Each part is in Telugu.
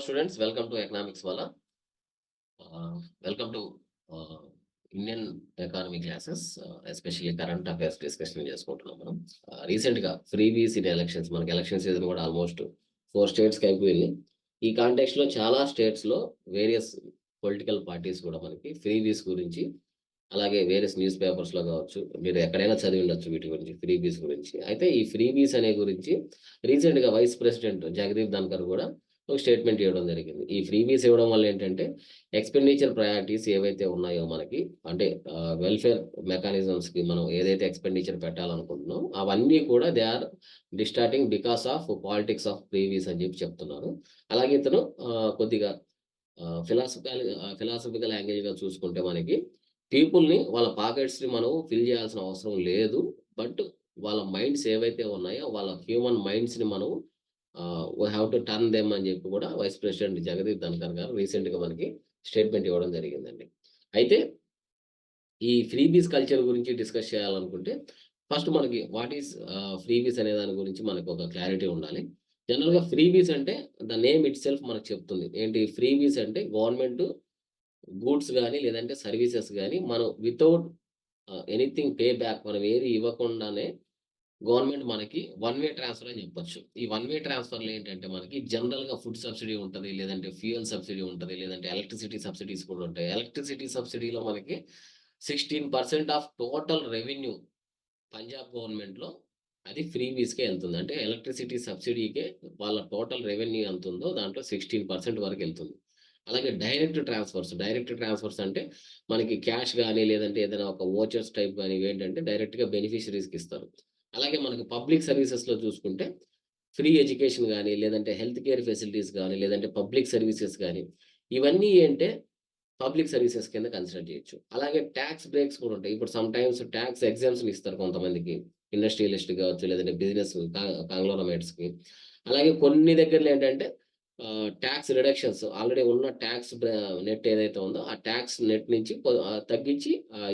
students, welcome to Economics Wala. Welcome to Indian economy classes, especially current affairs discussion చేసుకుంటున్నాం మనం. రీసెంట్గా ఫ్రీబీస్ ఇన్ ఎలక్షన్స్, మనకి ఎలక్షన్ సీజన్ కూడా ఆల్మోస్ట్ 4 స్టేట్స్కి అయిపోయింది. ఈ కాంటెక్స్లో చాలా స్టేట్స్లో వేరియస్ పొలిటికల్ పార్టీస్ కూడా మనకి ఫ్రీబీస్ గురించి, అలాగే వేరియస్ న్యూస్ పేపర్స్లో కావచ్చు, మీరు ఎక్కడైనా చదివి ఉండొచ్చు వీటి గురించి, ఫ్రీబీస్ గురించి. అయితే ఈ ఫ్రీబీస్ అనే గురించి రీసెంట్గా వైస్ ప్రెసిడెంట్ జగదీప్ ధన్కర్ కూడా ఒక స్టేట్మెంట్ ఇవ్వడం జరిగింది. ఈ ఫ్రీబీస్ ఇవ్వడం వల్ల ఏంటంటే ఎక్స్‌పెండిచర్ ప్రయారిటీస్ ఏవైతే ఉన్నాయో మనకి, అంటే వెల్‌ఫేర్ మెకానిజమ్స్‌కి మనం ఏదైతే ఎక్స్‌పెండిచర్ పెట్టాలనుకుంటున్నామో అవన్నీ కూడా they are distorting because of politics of freebies అని చెప్పి చెప్తున్నారు. అలాగే ఇతను కొద్దిగా ఫిలాసఫికల్ యాంగిల్‌గా చూసుకుంటే మనకి పీపుల్‌ని వాళ్ళ పాకెట్స్‌ని మనం ఫిల్ చేయాల్సిన అవసరం లేదు. బట్ వాళ్ళ మైండ్స్ ఏవైతే ఉన్నాయో వాళ్ళ హ్యూమన్ మైండ్స్‌ని మనం we have to turn them అని చెప్పి కూడా వైస్ ప్రెసిడెంట్ జగదీప్ ధన్కర్ గారు రీసెంట్‌గా మనకి స్టేట్మెంట్ ఇవ్వడం జరిగిందండి. అయితే ఈ ఫ్రీబీస్ కల్చర్ గురించి డిస్కస్ చేయాలనుకుంటే ఫస్ట్ మనకి వాట్ ఈస్ ఫ్రీబీస్ అనే దాని గురించి మనకు ఒక క్లారిటీ ఉండాలి. జనరల్‌గా ఫ్రీబీస్ అంటే ద నేమ్ ఇట్ సెల్ఫ్ మనకు చెప్తుంది. ఏంటి ఫ్రీబీస్ అంటే గవర్నమెంట్ గూడ్స్ గాని లేదంటే సర్వీసెస్ గాని మనం వితౌట్ ఎనీథింగ్ పే బ్యాక్, మనం ఏది ఇవ్వకుండానే గవర్నమెంట్ మనకి వన్ వే ట్రాన్స్‌ఫర్ అని చెప్పొచ్చు. ఈ వన్ వే ట్రాన్స్‌ఫర్‌లో ఏంటంటే మనకి జనరల్‌గా ఫుడ్ సబ్సిడీ ఉంటది. లేదంటే ఫ్యూయల్ సబ్సిడీ ఉంటది. లేదంటే ఎలక్ట్రిసిటీ సబ్సిడీస్ కూడా ఉంటాయి. ఎలక్ట్రిసిటీ సబ్సిడీలో మనకి 16% ఆఫ్ టోటల్ రెవెన్యూ పంజాబ్ గవర్నమెంట్‌లో అది ఫ్రీబీస్‌కే ఎళ్తుంది. అంటే ఎలక్ట్రిసిటీ సబ్సిడీకే వాళ్ళ టోటల్ రెవెన్యూ ఎంతుందో దాంట్లో 16% వరకు ఎళ్తుంది. అలాగే డైరెక్ట్ ట్రాన్స్‌ఫర్స్ అంటే మనకి క్యాష్ గాని లేదంటే ఏదైనా ఒక వోచర్స్ టైప్ గాని ఇవేంటంటే డైరెక్ట్‌గా బెనిఫిషరీస్‌కి ఇస్తారు. అలాగే మనకు పబ్లిక్ సర్వీసెస్‌లో చూసుకుంటే ఫ్రీ ఎడ్యుకేషన్ గాని, లేదంటే హెల్త్ కేర్ ఫెసిలిటీస్ గాని, లేదంటే పబ్లిక్ సర్వీసెస్ గాని, ఇవన్నీ ఏంటే పబ్లిక్ సర్వీసెస్ కింద కన్సిడర్ చేయొచ్చు. అలాగే టాక్స్ బ్రేక్స్ కూడా ఉంటాయి. ఇప్పుడు సమ్ టైమ్స్ టాక్స్ ఎగ్జామ్షన్ ఇస్తారు కొంతమందికి. ఇండస్ట్రియలిస్ట్ కావచ్చు, లేదంటే బిజినెస్ కాంగ్లోమరేట్స్‌కి. అలాగే కొన్ని దగ్గరలో ఏంటంటే టాక్స్ రిడక్షన్స్, ఆల్రెడీ ఉన్న టాక్స్ నెట్ ఏదైతే ఉందో ఆ టాక్స్ నెట్ నుంచి తగ్గించి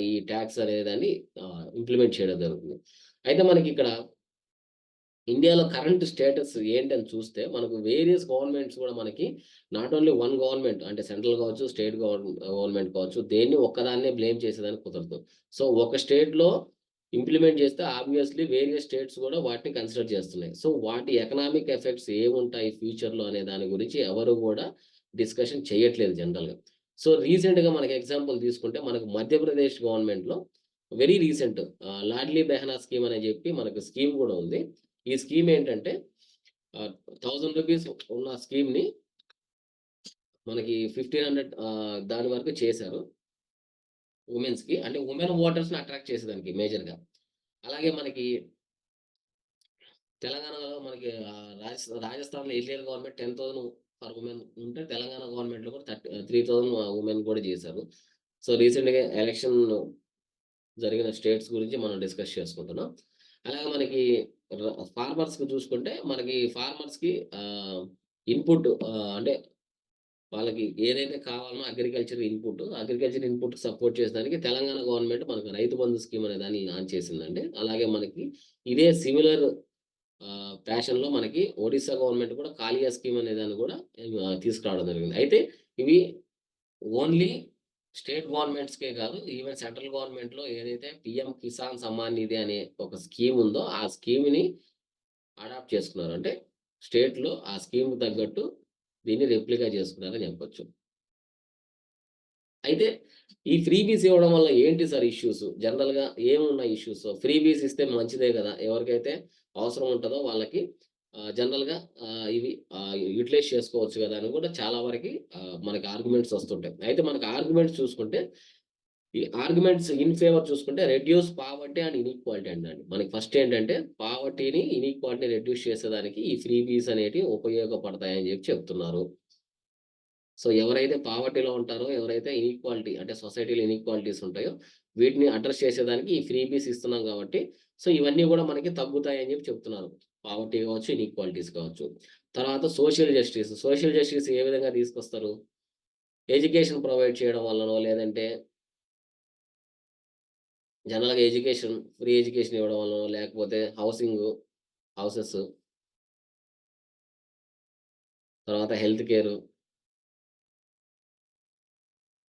ఈ టాక్స్ అనేదాన్ని ఇంప్లిమెంట్ చేయడం జరుగుతుంది. అయితే మనకిక్కడ ఇండియాలో కరెంట్ స్టేటస్ ఏంటని చూస్తే మనకు వేరియస్ గవర్నమెంట్స్ కూడా మనకి నాట్ ఓన్లీ వన్ గవర్నమెంట్, అంటే సెంట్రల్ కావచ్చు, స్టేట్ గవర్నమెంట్ కావచ్చు, దేన్ని ఒక్కదాన్నే బ్లేమ్ చేసేదానికి కుదరదు. సో ఒక స్టేట్‌లో ఇంప్లిమెంట్ చేస్తే ఆబ్వియస్‌లీ వేరియస్ స్టేట్స్ కూడా వాటిని కన్సిడర్ చేస్తున్నాయి. సో వాటి ఎకనామిక్ ఎఫెక్ట్స్ ఏముంటాయి ఫ్యూచర్‌లో అనే దాని గురించి ఎవరు కూడా డిస్కషన్ చేయట్లేదు జనరల్‌గా. సో రీసెంట్‌గా మనకి ఎగ్జాంపుల్ తీసుకుంటే మనకు మధ్యప్రదేశ్ గవర్నమెంట్‌లో very recent loudly Behna scheme అని చెప్పి మనకు స్కీమ్ కూడా ఉంది. ఈ స్కీమ్ ఏంటంటే ఆహ్, రూ. 1000 ఉన్న స్కీమ్‌ని మనకి 1500 దాని వరకు చేశారు వుమెన్స్‌కి. అంటే వుమెన్ ఓటర్స్‌ని అట్రాక్ట్ చేసేదానికి మేజర్‌గా. అలాగే మనకి తెలంగాణలో మనకి రాజస్థాన్‌లో ఎర్లియర్ గవర్నమెంట్ 10,000 ఫర్ వుమెన్ ఉంటే తెలంగాణ గవర్నమెంట్‌లో కూడా 3000 వుమెన్ కూడా చేశారు. సో రీసెంట్‌గా ఎలక్షన్ జరిగిన స్టేట్స్ గురించి మనం డిస్కస్ చేసుకుంటున్నాం. అలాగే మనకి ఫార్మర్స్‌కి చూసుకుంటే మనకి ఫార్మర్స్‌కి ఇన్‌పుట్ అంటే వాళ్ళకి ఏదైతే కావాలనో అగ్రికల్చర్ ఇన్‌పుట్ సపోర్ట్ చేసేదానికి తెలంగాణ గవర్నమెంట్ మనకు రైతు బంధు స్కీమ్ అనే దాన్ని లాంచ్ చేసిందండి. అలాగే మనకి ఇదే సిమిలర్ ఫ్యాషన్‌లో మనకి ఒడిస్సా గవర్నమెంట్ కూడా కాలియా స్కీమ్ అనే దాన్ని కూడా తీసుకురావడం జరిగింది. అయితే ఇవి ఓన్లీ స్టేట్ గవర్నమెంట్స్‌కే కాదు, ఈవెన్ సెంట్రల్ గవర్నమెంట్‌లో ఏదైతే పీఎం కిసాన్ సమ్మాన్ నిధి అనే ఒక స్కీమ్ ఉందో, ఆ స్కీమ్‌ని అడాప్ట్ చేసుకున్నారు. అంటే స్టేట్‌లో ఆ స్కీమ్‌కి తగ్గట్టు దీన్ని రెప్లికా చేసుకున్నారని చెప్పొచ్చు. అయితే ఈ ఫ్రీబీస్ ఇవ్వడం వల్ల ఏంటి సార్ ఇష్యూస్? జనరల్‌గా ఏమున్నాయి ఇష్యూస్? ఫ్రీబీస్ ఇస్తే మంచిదే గదా! ఎవరికైతే అవసరం ఉంటదో వాళ్ళకి జనరల్‌గా ఇవి యుటిలైజ్ చేసుకోవచ్చు గదా! అని కూడా చాలా వరకి మనకి ఆర్గ్యుమెంట్స్ వస్తుంటాయి. అయితే మనకి ఆర్గ్యుమెంట్స్ చూసుకుంటే, ఈ ఆర్గ్యుమెంట్స్ ఇన్ ఫేవర్ చూసుకుంటే రెడ్యూస్ పావర్టీ అండ్ ఇనీక్వాలిటీ అండి. మనకి ఫస్ట్ ఏంటంటే పావర్టీని, ఇనీక్వాలిటీని రెడ్యూస్ చేసేదానికి ఈ ఫ్రీబీస్ అనేటివి ఉపయోగపడతాయని చెప్పి చెప్తున్నారు. సో ఎవరైతే పావర్టీలో ఉంటారో, ఎవరైతే ఇనీక్వాలిటీ అంటే సొసైటీలో ఇనీక్వాలిటీస్ ఉంటాయో, వీటిని అడ్రెస్ చేసేదానికి ఈ ఫ్రీబీస్ ఇస్తున్నాం గాబట్టి, సో ఇవన్నీ గూడా మనకి తగ్గుతాయని జెప్పి చెప్తున్నారు. పావర్టీ గావచ్చు, ఇనీక్వాలిటీస్ కావచ్చు. తర్వాత social justice. Social justice A విధంగా తీసుకొస్తారు? ఎడ్యుకేషన్ ప్రొవైడ్ చేయడం వల్లనో, లేదంటే జనరల్‌గా ఫ్రీ ఎడ్యుకేషన్ ఇవ్వడం వల్లనో, లేకపోతే హౌసెస్, తర్వాత హెల్త్ కేర్.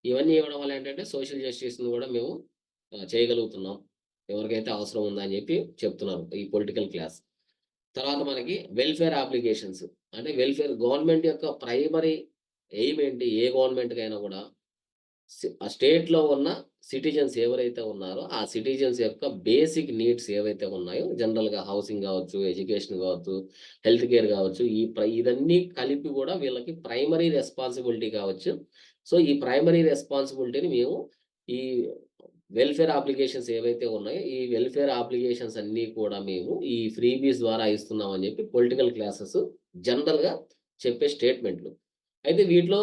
ఇవన్నీ ఇవ్వడం వల్ల ఏంటంటే సోషల్ జస్టిస్‌ని గూడా మేము చేయగలుగుతున్నాం. ఎవరికైతే అవసరం ఉందని జెప్పి చెప్తున్నారు ఈ పొలిటికల్ క్లాస్. తర్వాత మనకి వెల్‌ఫేర్ అప్లికేషన్స్. అంటే గవర్నమెంట్ యొక్క ప్రైమరీ ఎయిమ్ ఏంటి? ఏ గవర్నమెంట్‌కైనా గూడా ఆ స్టేట్‌లో ఉన్న సిటిజన్స్ ఎవరైతే ఉన్నారో, ఆ సిటిజన్స్ యొక్క బేసిక్ నీడ్స్ ఏవైతే ఉన్నాయో, జనరల్‌గా హౌసింగ్ గావచ్చు, ఎడ్యుకేషన్ గావచ్చు, హెల్త్ కేర్ గావచ్చు, ఇదన్నీ కలిపి గూడా వీళ్ళకి ప్రైమరీ రెస్పాన్సిబిలిటీ కావచ్చు. సో, ఈ ప్రైమరీ రెస్పాన్సిబిలిటీని మేము ఈ వెల్‌ఫేర్ అప్లికేషన్స్ ఏవైతే ఉన్నాయో, ఈ వెల్‌ఫేర్ అప్లికేషన్స్ అన్నీ కూడా మేము ఈ ఫ్రీబీస్ ద్వారా ఇస్తున్నాం అని జెప్పి పొలిటికల్ క్లాసెస్ జనరల్‌గా చెప్పే స్టేట్‌మెంట్‌లు. అయితే వీటిలో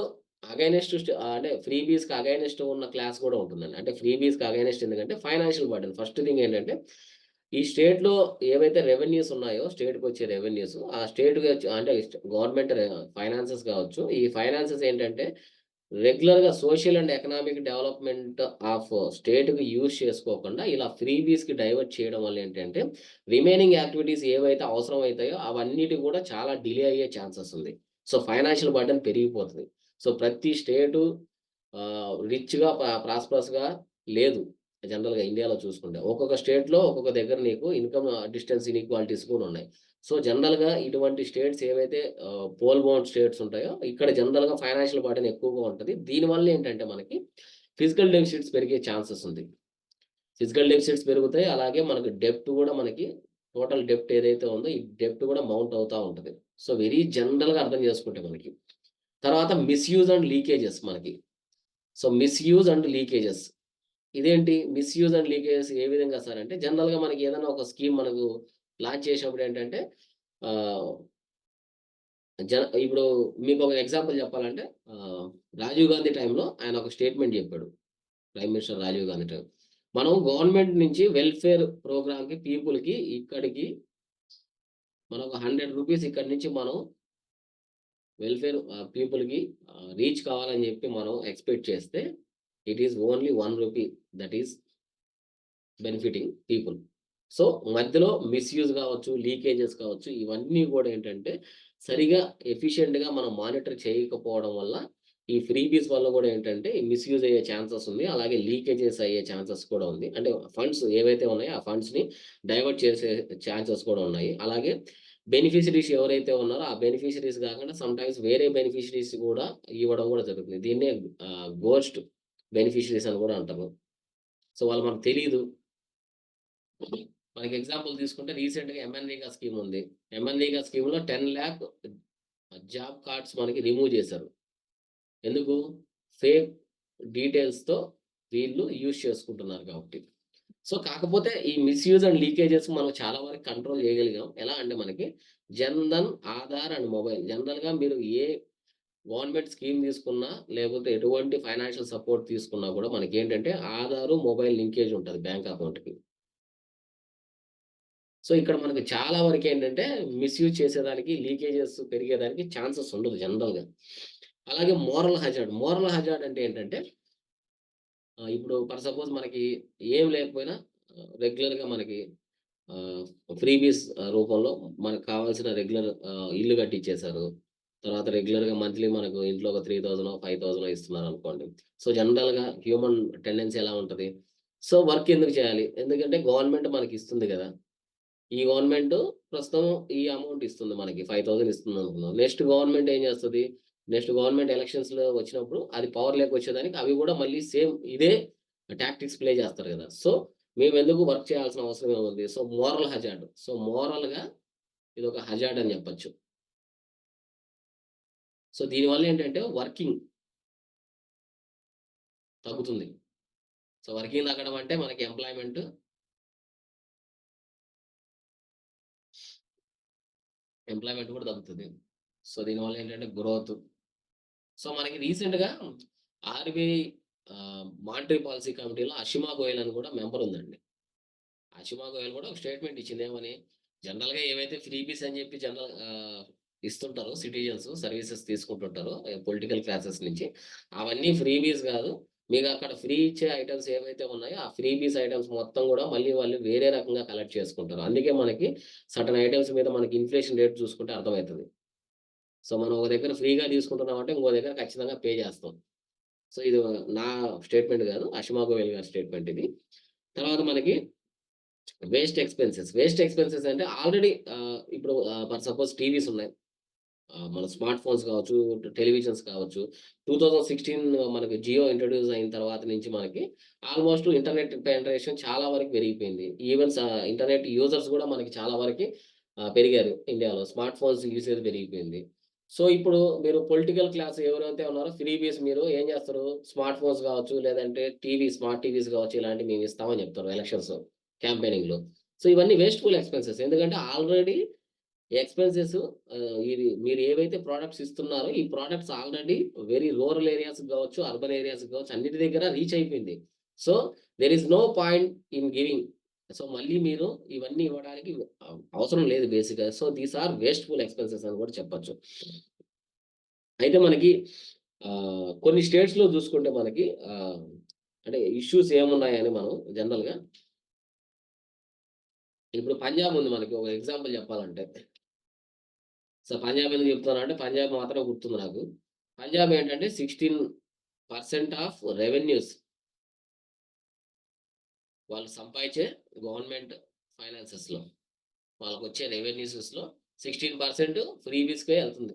అంటే ఫ్రీబీస్‌కి అగైనెస్ట్ ఉన్న క్లాస్ గూడా ఉంటుందండి. అంటే ఫ్రీబీస్‌కి అగైనెస్ట్ ఎందుకంటే ఫైనాన్షియల్ బర్డెన్. ఫస్ట్ థింగ్ ఏంటంటే, ఈ స్టేట్‌లో ఏవైతే రెవెన్యూస్ ఉన్నాయో, స్టేట్‌కొచ్చే రెవెన్యూస్ ఆ స్టేట్‌గా అంటే గవర్నమెంట్ ఫైనాన్సెస్ కావచ్చు. ఈ ఫైనాన్సెస్ ఏంటంటే రెగ్యులర్‌గా social and economic development of స్టేట్‌కి యూజ్ చేసుకోకుండా ఇలా ఫ్రీబీస్‌కి డైవర్ట్ చేయడం వల్ల ఏంటంటే, రిమైనింగ్ యాక్టివిటీస్ ఏవైతే అవసరమైతాయో అవన్నిటి గూడా చాలా డిలే అయ్యే ఛాన్సెస్ ఉంది. సో, ఫైనాన్షియల్ బర్డెన్ పెరిగిపోతది. సో, ప్రతి స్టేటు రిచ్‌గా ప్రాస్పరస్‌గా లేదు. జనరల్‌గా ఇండియాలో చూసుకుంటే. ఒక్కొక్క స్టేట్‌లో ఒక్కొక్క దగ్గర నీకు ఇన్‌కమ్ డిస్టెన్స్ ఇన్‌ఈక్వాలిటీస్ కూడా ఉన్నాయి. సో, జనరల్‌గా ఇటువంటి స్టేట్స్ ఏవైతే పోల్ బౌండ్ స్టేట్స్ ఉంటాయో, ఇక్కడ జనరల్‌గా ఫైనాన్షియల్ బర్డెన్ ఎక్కువగా ఉంటది. దీనివల్ల ఏంటంటే మనకి ఫిజికల్ డెఫిసిట్స్ పెరిగే ఛాన్సెస్ ఉంది. ఫిజికల్ డెఫిసిట్స్ పెరుగుతాయి. అలాగే మనకు డెబ్ట్ గూడా మనకి టోటల్ డెబ్ట్ ఏదైతే ఉందో, ఈ డెబ్ట్ గూడా మౌంట్ అవుతా ఉంటది. సో, వెరీ జనరల్‌గా అర్థం చేసుకుంటే మనకి. తర్వాత మిస్‌యూజ్ అండ్ లీకేజెస్ మనకి. So, misuse and leakages. ఇదేంటి మిస్‌యూజ్ అండ్ లీకేజెస్ ఏ విధంగా సార్ అంటే, జనరల్‌గా మనకి ఏదైనా ఒక స్కీమ్ మనకు లాంచ్ చేసినప్పుడు ఏంటంటే ఆహ్, ఇప్పుడు మీకొక ఎగ్జాంపుల్ చెప్పాలంటే ఆహ్, రాజీవ్ గాంధీ టైంలో ఆయన ఒక స్టేట్మెంట్ చెప్పాడు. Prime minister Rajiv Gandhi time. మనం గవర్నమెంట్ నుంచి వెల్‌ఫేర్ ప్రోగ్రామ్‌కి పీపుల్‌కి ఇక్కడికి మనం ఒక రూ. 100 ఇక్కడి నుంచి మనం వెల్‌ఫేర్ పీపుల్‌కి రీచ్ కావాలని చెప్పి మనం ఎక్స్‌పెక్ట్ చేస్తే, ఇట్ ఈస్ ఓన్లీ రూ. 1 that is benefiting people. So, మధ్యలో మిస్‌యూజ్ గావచ్చు, లీకేజెస్ కావచ్చు, ఇవన్నీ గూడా ఏంటంటే, సరిగా ఎఫిషియెంట్‌గా మనం మానిటర్ చేయకపోవడం వల్ల, ఈ ఫ్రీబీస్ వల్ల గూడా ఏంటంటే, ఈ మిస్‌యూజ్ అయ్యే ఛాన్సెస్ ఉంది. అలాగే లీకేజెస్ అయ్యే ఛాన్సెస్ కూడా ఉంది. అంటే ఫండ్స్ ఏవైతే ఉన్నాయో, ఆ ఫండ్స్‌ని డైవర్ట్ చేసే ఛాన్సెస్ కూడా ఉన్నాయి. అలాగే బెనిఫిషరీస్ ఎవరైతే ఉన్నారో, ఆ బెనిఫిషరీస్ గాకుండా సమ్‌టైమ్స్ వేరే బెనిఫిషరీస్ గూడా ఇవ్వడం గూడా జరుగుతుంది. దీన్నే గోస్ట్ బెనిఫిషరీస్ అని గూడా అంటారు. సో, వాళ్ళు మనకు తెలీదు. మనకి ఎగ్జాంపుల్ తీసుకుంటే రీసెంట్‌గా ఎంఎన్‌రేగా స్కీమ్ ఉంది. ఎంఎన్‌రేగా స్కీమ్‌లో 10,00,000 జాబ్ కార్డ్స్ మనకి రిమూవ్ చేశారు. ఎందుకు? ఫేక్ డీటెయిల్స్‌తో వీళ్ళు యూజ్ చేసుకుంటున్నారు కాబట్టి. సో, కాకపోతే ఈ మిస్‌యూజ్ అండ్ లీకేజెస్ మనం చాలా వరకు కంట్రోల్ చేయగలిగాం. ఎలా అంటే మనకి జన్‌ధన్, ఆధార్ అండ్ మొబైల్ జనరల్‌గా మీరు ఏ గవర్నమెంట్ స్కీమ్ తీసుకున్నా, లేకపోతే ఎటువంటి ఫైనాన్షియల్ సపోర్ట్ తీసుకున్నా కూడా మనకేంటంటే ఆధారు, మొబైల్ లింకేజ్ ఉంటది బ్యాంక్ అకౌంట్‌కి. సో, ఇక్కడ మనకు చాలా వరకేంటంటే మిస్‌యూజ్ చేసేదానికి, లీకేజెస్ పెరిగేదానికి ఛాన్సెస్ ఉండదు జనరల్‌గా. అలాగే మోరల్ హజార్డ్ అంటే ఏంటంటే ఇప్పుడు ఫర్ సపోజ్ మనకి ఏం లేకపోయినా రెగ్యులర్‌గా మనకి ఆహ్, ఫ్రీబీస్ రూపంలో మనకు కావాల్సిన రెగ్యులర్ ఇల్లు కట్టిచ్చేశారు. తర్వాత రెగ్యులర్‌గా మంత్లీ మనకు ఇంట్లో ఒక 3000 5000 ఇస్తున్నారనుకోండి. సో, జనరల్‌గా హ్యూమన్ టెండెన్సీ ఎలా ఉంటది? సో, వర్క్ ఎందుకు చేయాలి? ఎందుకంటే గవర్నమెంట్ మనకిస్తుంది గదా! ఈ గవర్నమెంటు ప్రస్తుతం ఈ అమౌంట్ ఇస్తుంది మనకి. 5000 ఇస్తుందనుకుందాం. నెక్స్ట్ గవర్నమెంట్ ఎలక్షన్స్‌లో వచ్చినప్పుడు అది పవర్‌లోకి వచ్చేదానికి అవి గూడా మళ్ళీ సేమ్ ఇదే టాక్టిక్స్ ప్లే చేస్తారు గదా! సో, మేమెందుకు వర్క్ చేయాల్సిన అవసరం ఏముంది? So, moral hazard. సో, మోరల్‌గా ఇదొక హజార్డ్ అని జెప్పొచ్చు. సో, దీనివల్ల ఏంటంటే వర్కింగ్ తగ్గుతుంది. సో, వర్కింగ్ తగ్గడం అంటే మనకి ఎంప్లాయ్‌మెంట్ గూడా తగ్గుతది. సో, దీనివల్ల ఏంటంటే గ్రోత్. సో, మనకి రీసెంట్‌గా ఆర్‌బీఐ మానిటరీ పాలసీ కమిటీలో అషిమా గోయల్ అని కూడా మెంబర్ ఉందండి. అషిమా గోయల్ కూడా ఒక స్టేట్‌మెంట్ ఇచ్చింది. ఏమని? జనరల్‌గా ఏవైతే ఫ్రీబీస్ అని చెప్పి ఇస్తుంటారో సిటిజన్స్ సర్వీసెస్ తీసుకుంటుంటారో పొలిటికల్ క్లాసెస్ నుంచి, అవన్నీ ఫ్రీబీస్ గాదు. మీకక్కడ ఫ్రీ ఇచ్చే ఐటెమ్స్ ఏవైతే ఉన్నాయో, ఆ ఫ్రీబీస్ ఐటెమ్స్ మొత్తం గూడా మళ్ళీ వాళ్ళు వేరే రకంగా కలెక్ట్ చేసుకుంటారు. అందుకే మనకి సర్టెన్ ఐటెమ్స్ మీద మనకి ఇన్‌ఫ్లేషన్ రేట్ చూసుకుంటే అర్థమైతది. సో, మనం ఒక దగ్గర ఫ్రీగా తీసుకుంటున్నామంటే, ఇంకో దగ్గర ఖచ్చితంగా పే చేస్తాం. సో, ఇది నా స్టేట్‌మెంట్ గాదు. అషిమా గోయల్ గారి స్టేట్‌మెంట్ ఇది. తర్వాత మనకి వేస్ట్ ఎక్స్‌పెన్సెస్ అంటే ఆల్రెడీ ఇప్పుడు ఫర్ సపోజ్ టీవీస్ ఉన్నాయి. మన స్మార్ట్ ఫోన్స్ కావచ్చు, టెలివిజన్స్ కావచ్చు. 2016 మనకి జియో ఇంట్రొడ్యూస్ అయిన తర్వాత నుంచి మనకి ఆల్‌మోస్ట్ ఇంటర్నెట్ పెనట్రేషన్ చాలా వరకు పెరిగిపోయింది. ఈవెన్ ఇంటర్నెట్ యూజర్స్ గూడా మనకి చాలా వరకి పెరిగారు ఇండియాలో. స్మార్ట్ ఫోన్స్ యూసేజ్ పెరిగిపోయింది. సో, ఇప్పుడు మీరు పొలిటికల్ క్లాస్ ఎవరైతే ఉన్నారో ఫ్రీబీస్ మీరు ఏం జేస్తారు? స్మార్ట్ ఫోన్స్ గావచ్చు, లేదంటే స్మార్ట్ టీవీస్ గావచ్చు, ఇలాంటివి మేమిస్తామని జెప్తారు ఎలక్షన్స్ క్యాంపెయినింగ్‌లో. సో, ఇవన్నీ వేస్ట్‌ఫుల్ ఎక్స్‌పెన్సెస్. ఎందుకంటే ఆల్రెడీ ఎక్స్‌పెన్సెస్ ఇది మీరు ఏవైతే ప్రొడక్ట్స్ ఇస్తున్నారో, ఈ ప్రొడక్ట్స్ ఆల్రెడీ వెరీ రూరల్ ఏరియాస్‌కి గావచ్చు, అర్బన్ ఏరియాస్‌కి గావచ్చు, అన్నిటి దగ్గర రీచ్ అయిపోయింది. So, there is no point in giving. So, మళ్ళీ మీరు ఇవన్నీ ఇవ్వడానికి అవసరం లేదు బేసిక్‌గా. So, these are wasteful expenses అని కూడా చెప్పొచ్చు. అయితే మనకి కొన్ని స్టేట్స్‌లో చూసుకుంటే మనకి అంటే ఇష్యూస్ ఏమున్నాయని మనం జనరల్‌గా ఇప్పుడు పంజాబ్ ఉంది మనకి ఒక ఎగ్జాంపుల్ చెప్పాలంటే. సో, పంజాబ్ ఎందుకు చెప్తున్నా అంటే పంజాబ్ మాత్రమే గుర్తుంది నాకు. పంజాబ్ ఏంటంటే 16% ఆఫ్ రెవెన్యూస్ వాళ్ళు సంపాదించే గవర్నమెంట్ ఫైనాన్సెస్‌లో వాళ్ళకొచ్చే రెవెన్యూసెస్‌లో 16% ఫ్రీబీస్‌కే ఎళ్తుంది.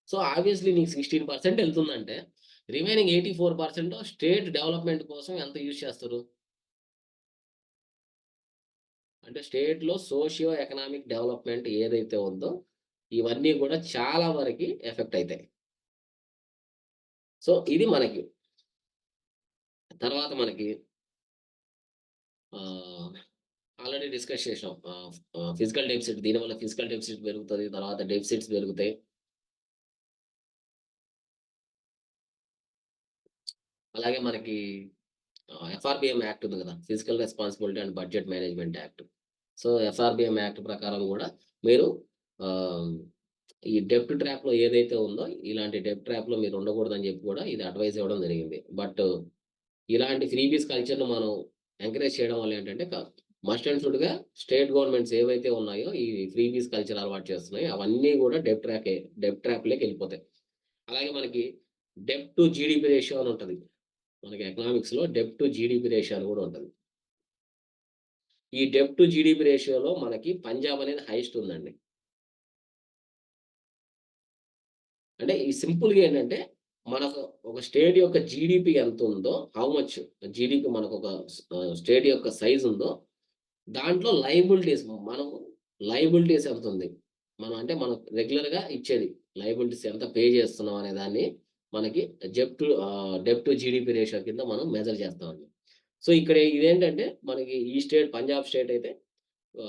సో, ఆబ్వియస్లీ నీకు 16% ఎళ్తుందంటే రిమైనింగ్ 84% స్టేట్ డెవలప్‌మెంట్ కోసం ఎంత యూజ్ చేస్తారు? అంటే స్టేట్‌లో సోషియో ఎకనామిక్ డెవలప్‌మెంట్ ఏదైతే ఉందో ఇవన్నీ కూడా చాలా వరకి ఎఫెక్ట్ అయితాయి. సో, ఇది మనకి. తర్వాత మనకి ఆహ్, ఆల్రెడీ డిస్కస్ చేసాం. ఫిజికల్ డెఫిసిట్ దీనివల్ల ఫిజికల్ డెఫిసిట్ పెరుగుతది. తర్వాత డెఫిసిట్స్ పెరుగుతాయి. అలాగే మనకి ఎఫ్ఆర్‌బిఎం యాక్ట్ ఉంది గదా! Physical responsibility and budget management act. So, FRBM act ప్రకారం గూడా మీరు ఆహ్, ఈ డెబ్ట్ ట్రాప్‌లో ఏదైతే ఉందో, ఇలాంటి డెబ్ట్ ట్రాప్‌లో మీరు ఉండకూడదని జెప్పి గూడా ఇది అడ్వైస్ ఇవ్వడం జరిగింది. బట్ ఇలాంటి ఫ్రీబీస్ కల్చర్‌ను మనం ఎంకరేజ్ చేయడం వల్ల ఏంటంటే మస్ట్ అండ్ షుడ్‌గా స్టేట్ గవర్నమెంట్స్ ఏవైతే ఉన్నాయో, ఈ ఫ్రీబీస్ కల్చర్ అలవాటు చేస్తున్నాయో, అవన్నీ గూడా డెబ్ట్ ట్రాప్‌లోకెళ్ళిపోతాయి. అలాగే మనకి డెబ్ట్ టు జీడీపీ రేషియో అని ఉంటది. మనకి ఎకనామిక్స్‌లో డెబ్ట్ టు జీడీపీ రేషియో అని గూడా ఉంటది. ఈ డెబ్ట్ టు జీడీపీ రేషియోలో మనకి పంజాబ్ అనేది హైయెస్ట్ ఉందండి. అంటే ఈ సింపుల్‌గా ఏంటంటే, మనకు ఒక స్టేట్ యొక్క జీడీపీ ఎంతుందో, హౌ మచ్ జీడీపీ మనకొక స్టేట్ యొక్క సైజ్ ఉందో, దాంట్లో మనం లయబిలిటీస్ ఎంతుంది? మనం రెగ్యులర్‌గా ఇచ్చేది. లయబిలిటీస్ ఎంత పే చేస్తున్నాం అనే దాన్ని మనకి డెబ్ట్ టు జీడీపీ రేషియో కింద మనం మెజర్ చేస్తామండి. సో, ఇక్కడ ఇదేంటంటే మనకి ఈ స్టేట్ పంజాబ్ స్టేట్ అయితే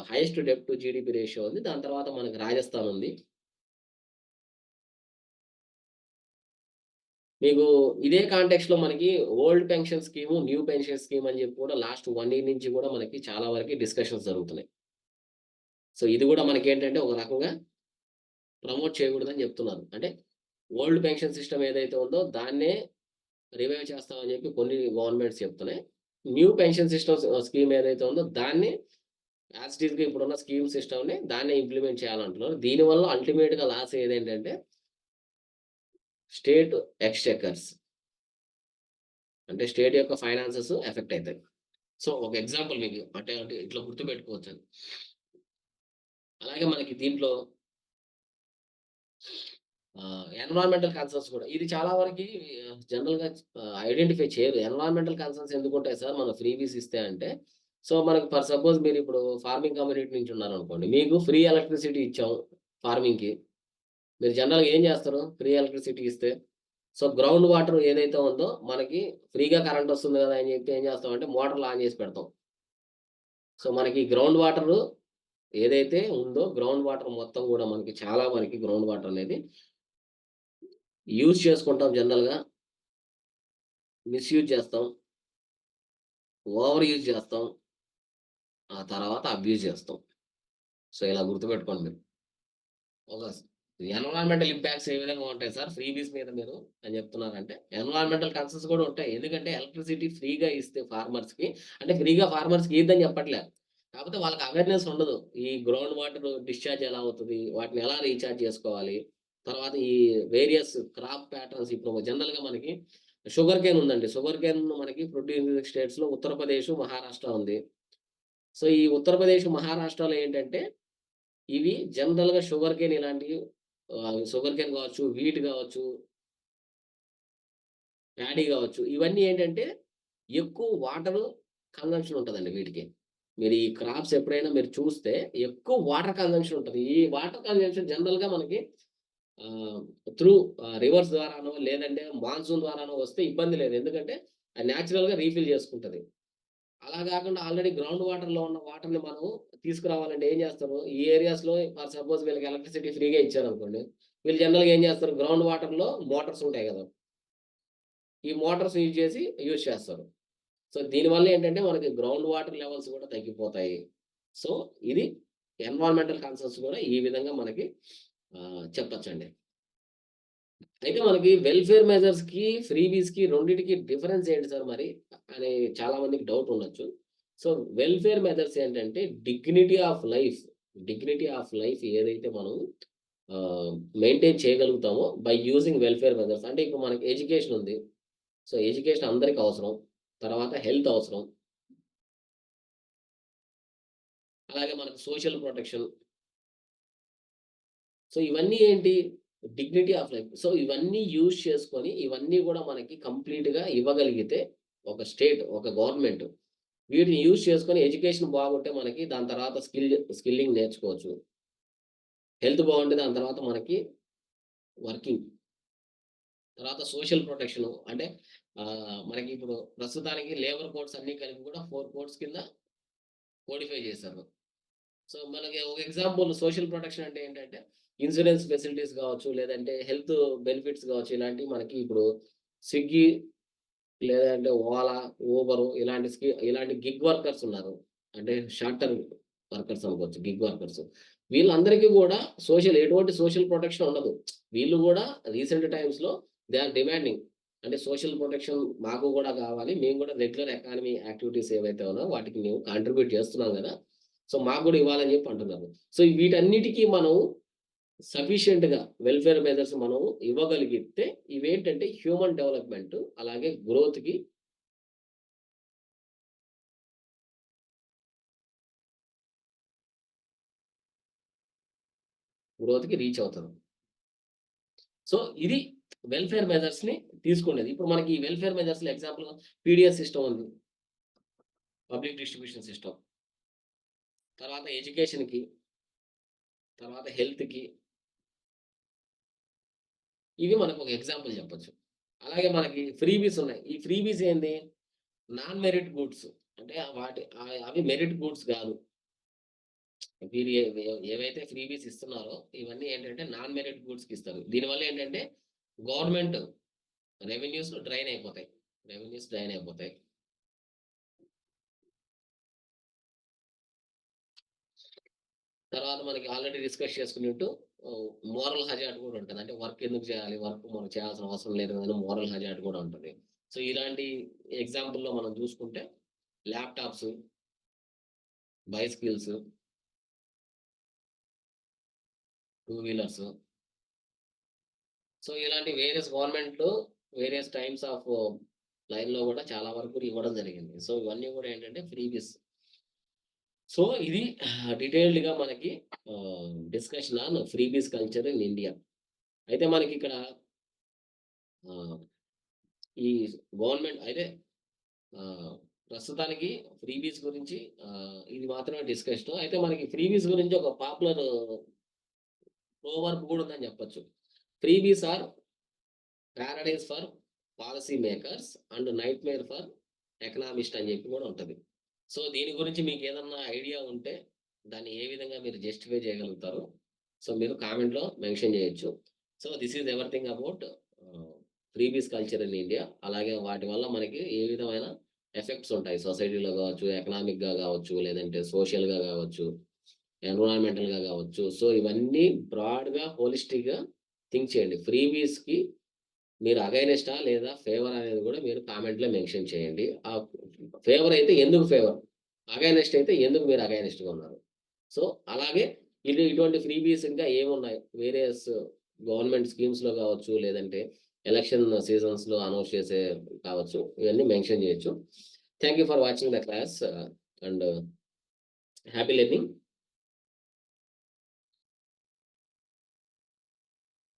హైయెస్ట్ డెబ్ట్ టు జీడీపీ రేషియో ఉంది. దాని తర్వాత మనకి రాజస్థాన్ ఉంది. మీకు ఇదే కాంటెక్స్ట్‌లో మనకి old pension scheme, new pension scheme అని చెప్పి కూడా లాస్ట్ 1 ఇయర్ నుంచి కూడా మనకి చాలా వరకి డిస్కషన్స్ జరుగుతున్నాయి. సో, ఇది కూడా మనకేంటంటే ఒక రకంగా ప్రమోట్ చేయకూడదని చెప్తున్నారు. అంటే ఓల్డ్ పెన్షన్ సిస్టమ్ ఏదైతే ఉందో దాన్నే రివైవ్ చేస్తామని చెప్పి కొన్ని గవర్నమెంట్స్ చెప్తున్నాయి. న్యూ పెన్షన్ స్కీమ్ ఏదైతే ఉందో దాన్ని యాజ్ ఇట్ ఈస్‌గా ఇప్పుడున్న స్కీమ్ సిస్టమ్‌ని దాన్నే ఇంప్లిమెంట్ చేయాలంటున్నారు. దీనివల్ల అల్టిమేట్‌గా లాస్ ఏదేంటంటే స్టేట్ ఎక్స్‌చెకర్స్. అంటే స్టేట్ యొక్క ఫైనాన్సెస్ ఎఫెక్ట్ అయితాయి. సో, ఒక ఎగ్జాంపుల్ మీకు అంటే ఇట్లా గుర్తుపెట్టుకోవచ్చని. అలాగే మనకి దీంట్లో ఎన్విరాన్మెంటల్ కన్సర్న్స్ కూడా ఇది చాలా వరకి జనరల్‌గా ఐడెంటిఫై చేయరు. ఎన్విరాన్మెంటల్ కన్సర్న్స్ ఎందుకుంటాయి సార్ మనం ఫ్రీబీస్ ఇస్తే అంటే, సో, మనకు ఫర్ సపోజ్ మీరిప్పుడు ఫార్మింగ్ కమ్యూనిటీ నుంచి ఉన్నారనుకోండి. మీకు ఫ్రీ ఎలక్ట్రిసిటీ ఇచ్చాం ఫార్మింగ్‌కి. మీరు జనరల్‌గా ఏం చేస్తారు? ఫ్రీ ఎలక్ట్రిసిటీ ఇస్తే? సో, గ్రౌండ్ వాటర్ ఏదైతే ఉందో మనకి ఫ్రీగా కరెంట్ వస్తుంది కదా! అని చెప్పి ఏం చేస్తామంటే మోటార్లు ఆన్ చేసి పెడతాం. సో, మనకి గ్రౌండ్ వాటరు ఏదైతే ఉందో గ్రౌండ్ వాటర్ మొత్తం గూడా మనకి చాలా వరకి గ్రౌండ్ వాటర్ అనేది యూజ్ చేసుకుంటాం జనరల్‌గా. మిస్‌యూజ్ చేస్తాం. ఓవర్ యూజ్ చేస్తాం. ఆ తర్వాత అబ్యూజ్ చేస్తాం. సో, ఇలా గుర్తుపెట్టుకోండి మీరు. ఒక ఎన్విరాన్మెంటల్ ఇంపాక్ట్స్ ఏ విధంగా ఉంటాయి సార్ ఫ్రీబీస్ మీద మీరు అని చెప్తున్నారంటే, ఎన్విరాన్మెంటల్ కన్సర్న్స్ కూడా ఉంటాయి. ఎందుకంటే ఎలక్ట్రిసిటీ ఫ్రీగా ఇస్తే ఫార్మర్స్‌కి అంటే ఫ్రీగా ఫార్మర్స్‌కి ఇయ్యద్దని చెప్పట్లే. కాకపోతే వాళ్ళకి అవేర్‌నెస్ ఉండదు. ఈ గ్రౌండ్ వాటర్ డిశ్చార్జ్ ఎలా అవుతది? వాటిని ఎలా రీచార్జ్ చేసుకోవాలి? తర్వాత ఈ వేరియస్ క్రాప్ ప్యాటర్న్స్ ఇప్పుడు జనరల్‌గా మనకి షుగర్ కేన్ ఉందండి. షుగర్ కేన్ మనకి ప్రొడ్యూసింగ్ స్టేట్స్‌లో ఉత్తరప్రదేశ్, మహారాష్ట్ర ఉంది. సో, ఈ ఉత్తరప్రదేశ్, మహారాష్ట్రలో ఏంటంటే ఇవి జనరల్‌గా షుగర్ కేన్ ఇలాంటివి షుగర్ కేన్ కావచ్చు, వీట్ కావచ్చు, ప్యాడీ కావచ్చు. ఇవన్నీ ఏంటంటే ఎక్కువ వాటర్ కన్జంప్షన్ ఉంటదండి వీటికి. మీరు ఈ క్రాప్స్ ఎప్పుడైనా మీరు చూస్తే ఎక్కువ వాటర్ కన్జంప్షన్ ఉంటది. ఈ వాటర్ కన్జంప్షన్ జనరల్‌గా మనకి ఆహ్, త్రూ రివర్స్ ద్వారానో లేదంటే మాన్సూన్ ద్వారానో వస్తే ఇబ్బంది లేదు. ఎందుకంటే అది నేచురల్‌గా రీఫిల్ చేసుకుంటది. అలా గాకుండా ఆల్రెడీ గ్రౌండ్ వాటర్‌లో ఉన్న వాటర్‌ని మనం తీసుకురావాలంటే ఏం జేస్తారు? ఈ ఏరియాస్‌లో ఫర్ సపోజ్ వీళ్ళకి ఎలక్ట్రిసిటీ ఫ్రీగా ఇచ్చారనుకోండి. వీళ్ళు జనరల్‌గా ఏం జేస్తారు? గ్రౌండ్ వాటర్‌లో మోటార్స్ ఉంటాయి గదా! ఈ మోటార్స్ యూజ్ చేస్తారు. సో, దీనివల్ల ఏంటంటే మనకి గ్రౌండ్ వాటర్ లెవెల్స్ గూడా తగ్గిపోతాయి. సో, ఇది ఎన్విరాన్మెంటల్ కన్సర్న్స్ గూడా ఈ విధంగా మనకి చెప్పొచ్చండి. అయితే మనకి వెల్‌ఫేర్ మెజర్స్‌కి, ఫ్రీబీస్‌కి రెండిటికి డిఫరెన్స్ ఏంటి సార్ మరి? అని చాలా మందికి డౌట్ ఉండొచ్చు. సో, వెల్‌ఫేర్ మెజర్స్ ఏంటంటే డిగ్నిటీ ఆఫ్ లైఫ్ ఏదైతే మనం ఆహ్, మెయింటైన్ చేయగలుగుతామో బై యూజింగ్ వెల్‌ఫేర్ మెజర్స్. అంటే ఇప్పుడు మనకి ఎడ్యుకేషన్ ఉంది. సో, ఎడ్యుకేషన్ అందరికి అవసరం. తర్వాత హెల్త్ అవసరం. అలాగే మనకు సోషల్ ప్రొటెక్షన్. సో, ఇవన్నీ ఏంటి? Dignity of life. సో, ఇవన్నీ యూజ్ చేసుకొని, ఇవన్నీ గూడా మనకి కంప్లీట్‌గా ఇవ్వగలిగితే ఒక గవర్నమెంట్ వీటిని యూజ్ చేసుకొని ఎడ్యుకేషన్ బాగుంటే మనకి దాని తర్వాత స్కిల్లింగ్ నేర్చుకోవచ్చు. హెల్త్ బాగుంటే దాని తర్వాత మనకి వర్కింగ్. తర్వాత సోషల్ ప్రొటెక్షను. అంటే మనకి ఇప్పుడు ప్రస్తుతానికి లేబర్ కోడ్స్ అన్నీ కలిపి కూడా 4 కోడ్స్ కింద కోడిఫై చేశారు. సో, మనకి ఒక ఎగ్జాంపుల్ సోషల్ ప్రొటెక్షన్ అంటే ఏంటంటే, ఇన్స్యూరెన్స్ ఫెసిలిటీస్ గావచ్చు, లేదంటే హెల్త్ బెనిఫిట్స్ గావచ్చు, ఇలాంటివి మనకి ఇప్పుడు స్విగ్గీ లేదంటే ఓలా, ఊబరు ఇలాంటి గిగ్ వర్కర్స్ ఉన్నారు. అంటే షార్ట్ టర్మ్ వర్కర్స్ అనుకోవచ్చు. Gig workers. వీళ్ళందరికీ గూడా ఎటువంటి సోషల్ ప్రొటెక్షన్ ఉండదు. వీళ్ళు గూడా రీసెంట్ టైమ్స్‌లో దే ఆర్ డిమాండింగ్. అంటే సోషల్ ప్రొటెక్షన్ మాకు గూడా కావాలి. మేము గూడా రెగ్యులర్ ఎకానమీ యాక్టివిటీస్ ఏవైతే ఉన్నాయో వాటికి మేము కాంట్రిబ్యూట్ చేస్తున్నాం గదా! సో, మాకు గూడా ఇవ్వాలని జెప్పి అంటున్నారు. సో, వీటన్నిటికి మనం సఫిషియెంట్‌గా వెల్‌ఫేర్ మెజర్స్ మనం ఇవ్వగలిగితే ఇవేంటంటే హ్యూమన్ డెవలప్‌మెంట్ అలాగే గ్రోత్‌కి రీచ్ అవుతారు. సో, ఇది వెల్‌ఫేర్ మెజర్స్‌ని తీసుకునేది. ఇప్పుడు మనకి ఈ వెల్‌ఫేర్ మెజర్స్‌లో ఎగ్జాంపుల్‌గా పీడీఎస్ సిస్టమ్ ఉంది. Public distribution system. తర్వాత ఎడ్యుకేషన్‌కి, తర్వాత హెల్త్‌కి ఇవి మనకు ఒక ఎగ్జాంపుల్ చెప్పొచ్చు. అలాగే మనకి ఫ్రీబీస్ ఉన్నాయి. ఈ ఫ్రీబీస్ ఏంది? Non merit goods. అంటే అవి మెరిట్ గూడ్స్ గాదు. వీరు ఏవైతే ఫ్రీబీస్ ఇస్తున్నారో ఇవన్నీ ఏంటంటే నాన్ మెరిట్ గూడ్స్‌కి ఇస్తారు. దీనివల్ల ఏంటంటే గవర్నమెంట్ రెవెన్యూస్ డ్రైన్ అయిపోతాయి. రెవెన్యూస్ డ్రైన్ అయిపోతాయి. తర్వాత మనకి ఆల్రెడీ డిస్కస్ చేసుకున్నట్టు మోరల్ హజార్డ్ కూడా ఉంటది. అంటే వర్క్ ఎందుకు చేయాలి? వర్క్ మనం చేయాల్సిన అవసరం లేదు కదా! అని మోరల్ హజార్డ్ కూడా ఉంటది. సో, ఇలాంటి ఎగ్జాంపుల్‌లో మనం చూసుకుంటే laptops, bicycles, two wheelers. So, ఇలాంటి వేరియస్ టైమ్స్ ఆఫ్ లైన్‌లో కూడా చాలా వరకు ఇవ్వడం జరిగింది. సో, ఇవన్నీ కూడా ఏంటంటే ఫ్రీబీస్. సో, ఇది డీటెయిల్డ్‌గా మనకి discussion on freebies culture in India. అయితే మనకిక్కడ ఆహ్, ఈ గవర్నమెంట్ అయితే ప్రస్తుతానికి ఫ్రీబీస్ గురించి ఇది మాత్రమే డిస్కషన్. అయితే మనకి ఫ్రీబీస్ గురించి ఒక పాపులర్ ప్రోవర్బ్ గూడా ఉందని జెప్పొచ్చు. Freebies are paradise for policy makers and nightmare for economist అని జెప్పి గూడా ఉంటది. సో, దీని గురించి మీకేదన్నా ఐడియా ఉంటే దాన్ని ఏ విధంగా మీరు జస్టిఫై చేయగలుగుతారో సో, మీరు కామెంట్‌లో మెన్షన్ జేయొచ్చు. So, this is everything about ఆహ్, ఫ్రీబీస్ కల్చర్ ఇన్ ఇండియా. అలాగే వాటి వల్ల మనకి ఏ విధమైన ఎఫెక్ట్స్ ఉంటాయి. సొసైటీలో గావచ్చు, ఎకనామిక్‌గా గావచ్చు, లేదంటే సోషల్‌గా గావచ్చు, ఎన్విరాన్మెంటల్‌గా గావచ్చు. సో, ఇవన్నీ బ్రాడ్‌గా, హోలిస్టిక్‌గా థింక్ చేయండి. ఫ్రీబీస్‌కి మీరు అగైనెస్టా? లేదా ఫేవర్ అనేది గూడా మీరు కామెంట్‌లో మెన్షన్ చేయండి. ఫేవర్ అయితే ఎందుకు ఫేవర్? అగైనెస్ట్ అయితే ఎందుకు మీరు అగైనెస్ట్‌గా ఉన్నారు? సో, అలాగే ఇటువంటి ఫ్రీబీస్ ఇంకా ఏమున్నాయి? వేరియస్ గవర్నమెంట్ స్కీమ్స్‌లో కావచ్చు, లేదంటే ఎలక్షన్ సీజన్స్‌లో అనౌన్స్ చేసే కావచ్చు. ఇవన్నీ మెన్షన్ చేయొచ్చు. Thank you for watching the class and happy learning.